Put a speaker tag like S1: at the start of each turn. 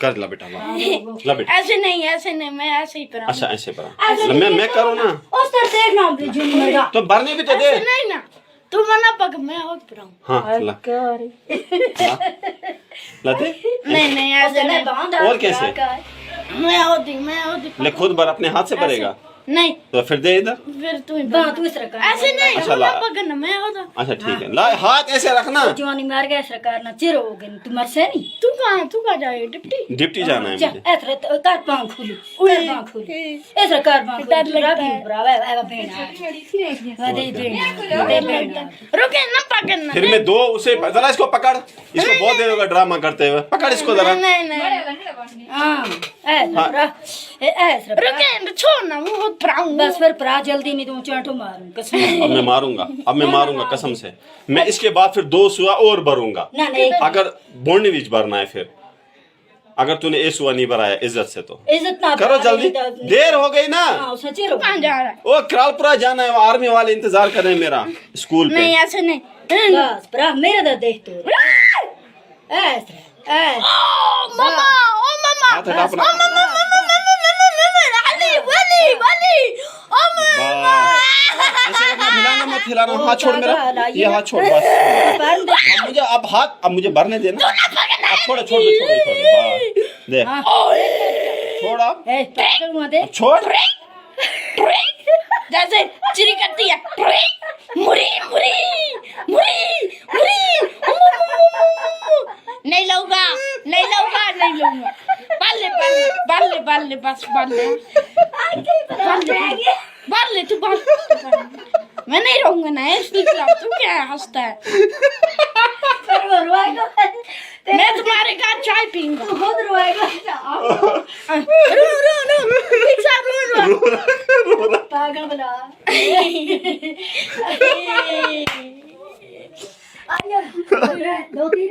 S1: कर ला बेटा, ला बेटा।
S2: ऐसे नहीं, मैं ऐसे ही पढ़ा।
S1: अच्छा ऐसे पढ़ा, मैं करूँ ना।
S3: उस तरह देखना
S1: तो भरने भी तो दे।
S2: नहीं ना, तू मना पक, मैं और पढ़ाऊँ।
S1: हाँ ला, ला दे।
S2: नहीं ऐसे नहीं।
S1: और कैसे?
S2: मैं होती
S1: ले खुद भर, अपने हाथ से भरेगा।
S2: नहीं
S1: तो फिर दे इधर।
S2: फिर तू
S3: तू इस तरह
S2: ऐसे नहीं।
S1: अच्छा ला,
S2: पकड़ना मैं होता।
S1: अच्छा ठीक है, ला हाथ ऐसे रखना।
S3: जवानी मार गया सरकार ना चिर हो गए तू मर से नहीं।
S2: तू कहाँ जाएगी? डिप्टी
S1: डिप्टी जाना है मुझे।
S3: ऐसे कर पांव खुली, कर पांव खुली, ऐसे कर पांव खुली।
S2: डर लगता है।
S3: ब्रावा है बेना दे बेना
S2: रुके ना पकड़ना।
S1: फिर मैं दो उसे, जरा इसको पकड़, इसको बहुत देर होगा ड्रामा करते हुए। पकड़ इसको जरा।
S2: नहीं
S3: हां ऐसे
S2: रुके, छोड़ ना, वो पढ़ाऊँ।
S3: बस फिर परा जल्दी नहीं तो मैं चांटो मारूं कसम।
S1: अब मैं मारूंगा कसम से। मैं इसके बाद फिर 2 सुआ और भरूंगा।
S3: ना नहीं
S1: अगर बोलने बीच भरना है फिर, अगर तूने ए सुआ नहीं भराया इज्जत से तो
S3: इज्जत ना
S1: करो जल्दी, देर हो गई ना।
S3: हां सच्ची रो
S2: कहाँ जा रहा है?
S1: ओ करालपुरा जाना है, वो आर्मी वाले इंतजार कर रहे हैं मेरा स्कूल पे।
S2: नहीं ऐसे नहीं।
S3: बस परा मेरा दर्द देख तो ऐसे
S2: मामा, ओ मामा,
S1: हाथ हटा अपना। ऐसे रखना, हिलाना मत, हिलाना। हाथ छोड़ मेरा, ये हाथ छोड़ बस। अब मुझे भरने देना। अब छोड़ दे, छोड़ अब,
S3: ए पकड़ दे
S1: छोड़।
S2: जैसे चिरी करती है। मुरी मुरी मुरी मुरी। नहीं लूंगा बाल ले बस बाल ले तू बाल। मैं नहीं रहूंगा ना इसलिए। तू क्या हंसता है? मैं तुम्हारे घर चाय पीऊंगा। रो
S3: पागल बना आया 2-3